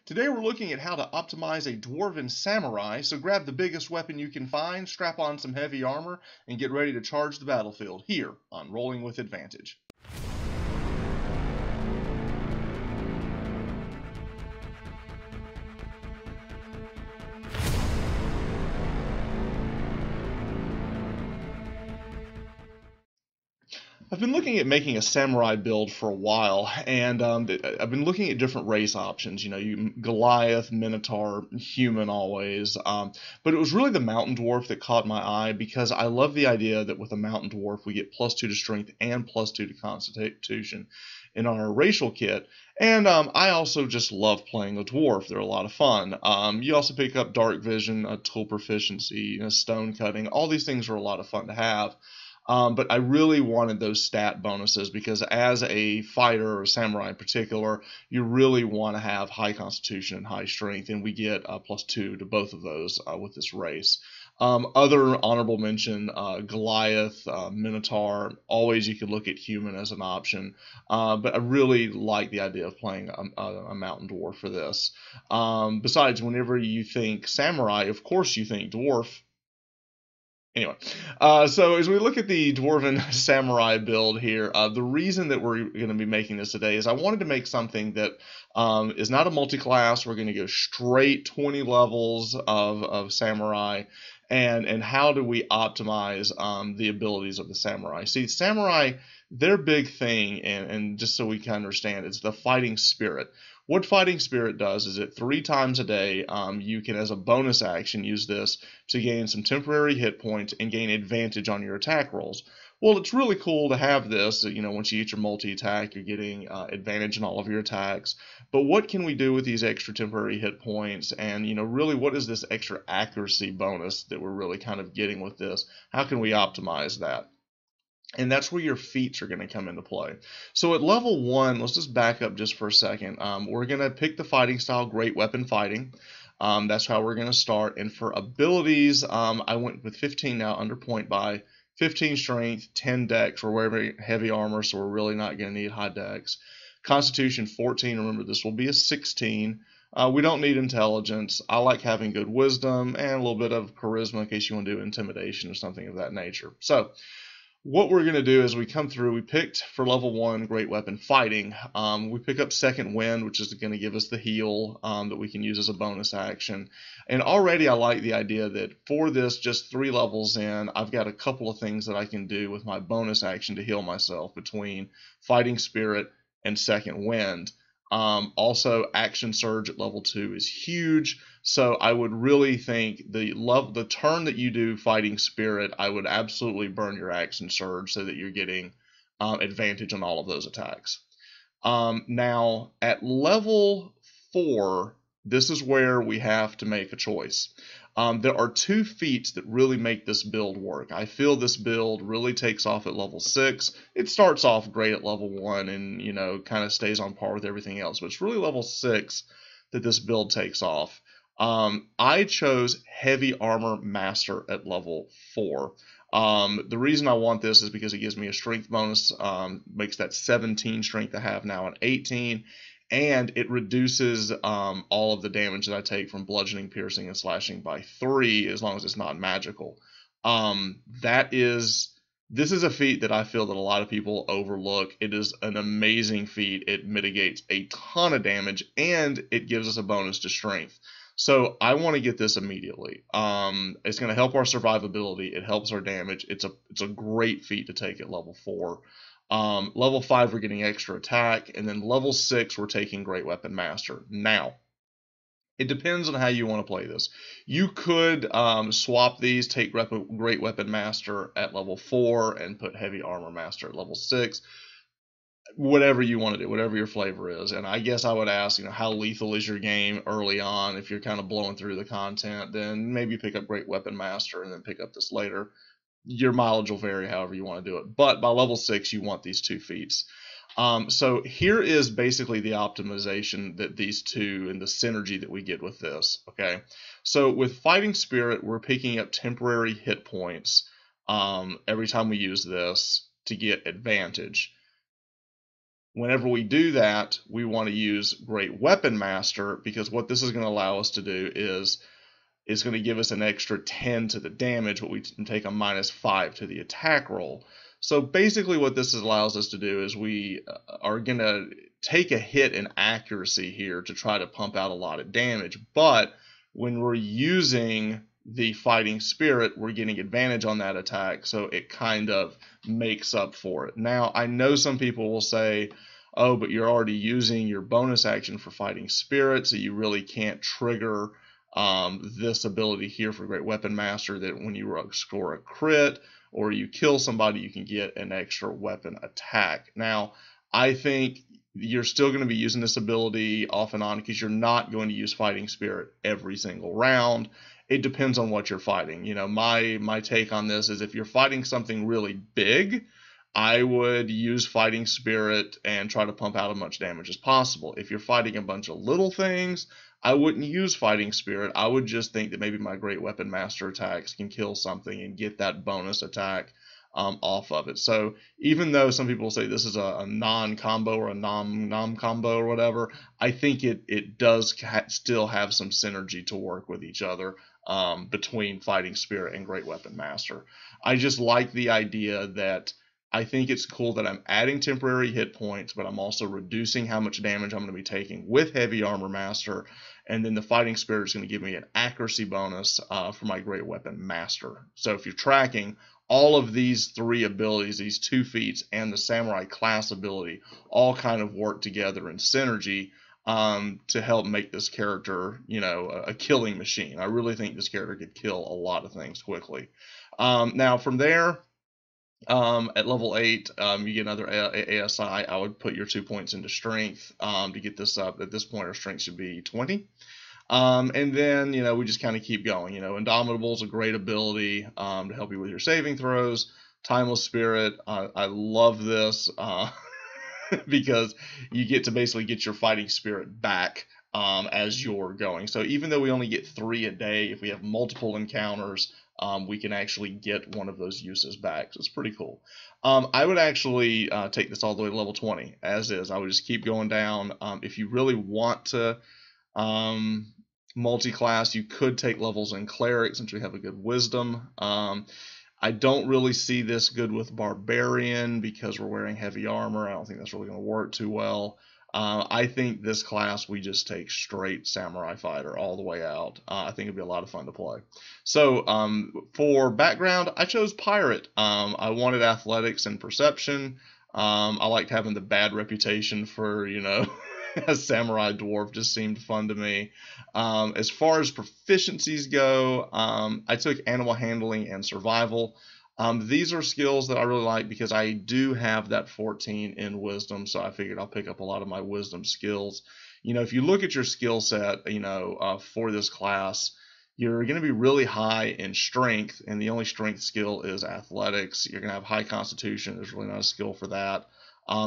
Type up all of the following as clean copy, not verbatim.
Today we're looking at how to optimize a dwarven samurai, so grab the biggest weapon you can find, strap on some heavy armor, and get ready to charge the battlefield here on Rolling with Advantage. I've been looking at making a samurai build for a while, and I've been looking at different race options. Goliath, Minotaur, human always. But it was really the mountain dwarf that caught my eye because I love the idea that with a mountain dwarf we get +2 to strength and +2 to constitution in our racial kit. And I also just love playing a dwarf. They're a lot of fun. You also pick up dark vision, tool proficiency, stone cutting. All these things are a lot of fun to have. But I really wanted those stat bonuses because as a fighter or a samurai in particular, you really want to have high constitution and high strength, and we get +2 to both of those with this race. Other honorable mention, Goliath, Minotaur, always you could look at human as an option, but I really like the idea of playing a mountain dwarf for this. Besides, whenever you think samurai, of course you think dwarf. Anyway, so as we look at the Dwarven Samurai build here, the reason that we're going to be making this today is I wanted to make something that is not a multi-class. We're going to go straight 20 levels of Samurai, and how do we optimize the abilities of the Samurai. See, Samurai, their big thing, and just so we can understand, it's the fighting spirit. What fighting spirit does is that 3 times a day you can, as a bonus action, use this to gain some temporary hit points and gain advantage on your attack rolls. Well, it's really cool to have this. Once you get your multi-attack, you're getting advantage in all of your attacks. But what can we do with these extra temporary hit points? And, really, what is this extra accuracy bonus that we're really kind of getting with this? How can we optimize that? And that's where your feats are going to come into play. So at level 1, let's just back up just for a second. We're going to pick the fighting style, Great Weapon Fighting. That's how we're going to start. And for abilities, I went with 15 now under point by 15 strength, 10 dex. We're wearing heavy armor, so we're really not going to need high dex. Constitution 14. Remember, this will be a 16. We don't need intelligence. I like having good wisdom and a little bit of charisma in case you want to do intimidation or something of that nature. So what we're going to do is we come through, we picked for level 1 Great Weapon Fighting. We pick up Second Wind, which is going to give us the heal that we can use as a bonus action. And already I like the idea that for this, just 3 levels in, I've got a couple of things that I can do with my bonus action to heal myself between Fighting Spirit and Second Wind. Also, Action Surge at level 2 is huge, so I would really think the turn that you do Fighting Spirit, I would absolutely burn your Action Surge so that you're getting advantage on all of those attacks. Now, at level 4, this is where we have to make a choice. There are 2 feats that really make this build work. I feel this build really takes off at level 6. It starts off great at level 1 and, kind of stays on par with everything else. But it's really level 6 that this build takes off. I chose Heavy Armor Master at level 4. The reason I want this is because it gives me a strength bonus, makes that 17 strength I have now an 18. And it reduces all of the damage that I take from bludgeoning, piercing, and slashing by 3, as long as it's not magical. This is a feat that I feel that a lot of people overlook. It is an amazing feat. It mitigates a ton of damage, and it gives us a bonus to strength. So I want to get this immediately. It's going to help our survivability. It helps our damage. It's a great feat to take at level 4. Level 5, we're getting extra attack, and then level 6, we're taking Great Weapon Master. Now, it depends on how you want to play this. You could swap these, take Great Weapon Master at level 4, and put Heavy Armor Master at level 6. Whatever you want to do, whatever your flavor is. And I guess I would ask, how lethal is your game early on? If you're kind of blowing through the content, then maybe pick up Great Weapon Master and then pick up this later. Your mileage will vary however you want to do it. But by level 6, you want these 2 feats. So here is basically the optimization that these 2 and the synergy that we get with this. Okay. So with Fighting Spirit, we're picking up temporary hit points every time we use this to get advantage. Whenever we do that, we want to use Great Weapon Master, because what this is going to allow us to do is it's going to give us an extra 10 to the damage, but we can take a -5 to the attack roll. So basically what this allows us to do is we are going to take a hit in accuracy here to try to pump out a lot of damage, but when we're using the fighting spirit, we're getting advantage on that attack, so it kind of makes up for it. Now, I know some people will say, oh, but you're already using your bonus action for fighting spirit, so you really can't trigger this ability here for Great Weapon Master, that when you score a crit or you kill somebody, you can get an extra weapon attack. Now, I think you're still going to be using this ability off and on, because you're not going to use Fighting Spirit every single round. It depends on what you're fighting. You know, my take on this is, if you're fighting something really big, I would use Fighting Spirit and try to pump out as much damage as possible. If you're fighting a bunch of little things, I wouldn't use Fighting Spirit. I would just think that maybe my Great Weapon Master attacks can kill something and get that bonus attack off of it. So even though some people say this is a non-combo or a non-combo or whatever, I think it does still have some synergy to work with each other between Fighting Spirit and Great Weapon Master. I just like the idea that I think it's cool that I'm adding temporary hit points, but I'm also reducing how much damage I'm going to be taking with Heavy Armor Master. And then the Fighting Spirit is going to give me an accuracy bonus for my Great Weapon Master. So if you're tracking, all of these three abilities, these 2 feats and the Samurai class ability, all kind of work together in synergy to help make this character, you know, a killing machine. I really think this character could kill a lot of things quickly. Now from there, at level 8, you get another ASI. I would put your 2 points into strength to get this up. At this point, our strength should be 20. And then, you know, we just kind of keep going. You know, Indomitable is a great ability to help you with your saving throws. Timeless Spirit, I love this because you get to basically get your fighting spirit back as you're going. So even though we only get 3 a day, if we have multiple encounters, we can actually get one of those uses back. So it's pretty cool. I would actually take this all the way to level 20 as is. I would just keep going down. If you really want to multi-class, you could take levels in Cleric since we have a good Wisdom. I don't really see this good with Barbarian because we're wearing heavy armor. I don't think that's really going to work too well. I think this class we just take straight Samurai Fighter all the way out. I think it'd be a lot of fun to play. So for background, I chose Pirate. I wanted athletics and perception. I liked having the bad reputation for, you know, a samurai dwarf. Just seemed fun to me. As far as proficiencies go, I took animal handling and survival. These are skills that I really like because I do have that 14 in wisdom, so I figured I'll pick up a lot of my wisdom skills. You know, if you look at your skill set, you know, for this class, you're going to be really high in strength, and the only strength skill is athletics. You're going to have high constitution. There's really not a skill for that.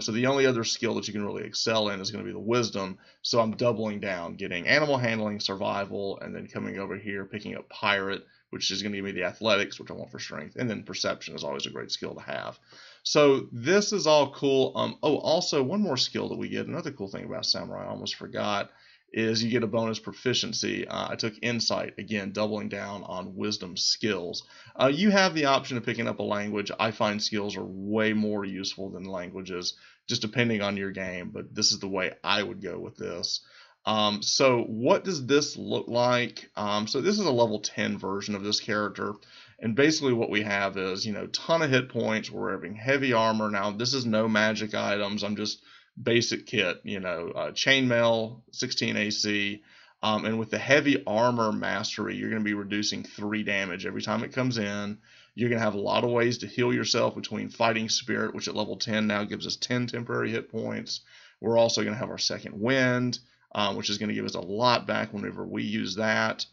So the only other skill that you can really excel in is going to be the wisdom. So I'm doubling down, getting animal handling, survival, and then coming over here, picking up pirate, which is going to give me the athletics, which I want for strength. And then perception is always a great skill to have. So this is all cool. Oh, also one more skill that we get. Another cool thing about Samurai, I almost forgot, is you get a bonus proficiency. I took insight, again, doubling down on wisdom skills. You have the option of picking up a language. I find skills are way more useful than languages, just depending on your game, but this is the way I would go with this. So what does this look like? So this is a level 10 version of this character, and basically what we have is, you know, ton of hit points. We're having heavy armor. Now this is no magic items. I'm just basic kit, you know, chainmail, 16 AC, and with the heavy armor mastery, you're going to be reducing 3 damage every time it comes in. You're going to have a lot of ways to heal yourself between fighting spirit, which at level 10 now gives us 10 temporary hit points. We're also going to have our second wind, which is going to give us a lot back whenever we use that.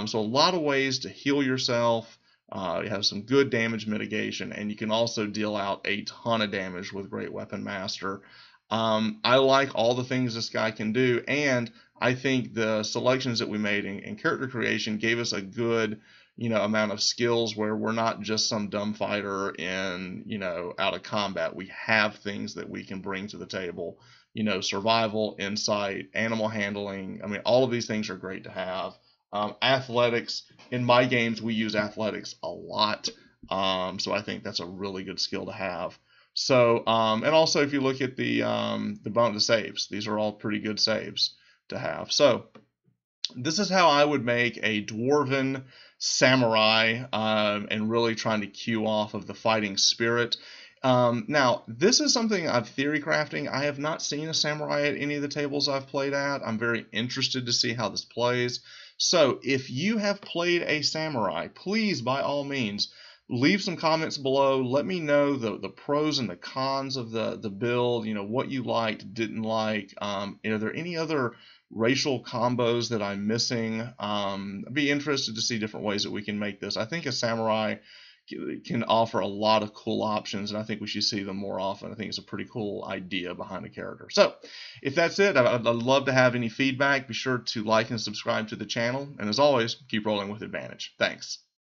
So a lot of ways to heal yourself. You have some good damage mitigation, and you can also deal out a ton of damage with Great Weapon Master. I like all the things this guy can do, and I think the selections that we made in character creation gave us a good, amount of skills where we're not just some dumb fighter in, out of combat. We have things that we can bring to the table, survival, insight, animal handling. I mean, all of these things are great to have. Athletics, in my games, we use athletics a lot. So I think that's a really good skill to have. So, and also if you look at the saves, these are all pretty good saves to have. So this is how I would make a dwarven samurai, and really trying to cue off of the fighting spirit. Now, this is something I'm theory crafting. I have not seen a samurai at any of the tables I've played at. I'm very interested to see how this plays. So if you have played a samurai, please, by all means, leave some comments below. Let me know the pros and the cons of the build, what you liked, didn't like. Are there any other racial combos that I'm missing? I'd be interested to see different ways that we can make this. I think a samurai can offer a lot of cool options, and I think we should see them more often. I think it's a pretty cool idea behind the character. So if that's it, I'd love to have any feedback. Be sure to like and subscribe to the channel, and as always, keep rolling with advantage. Thanks.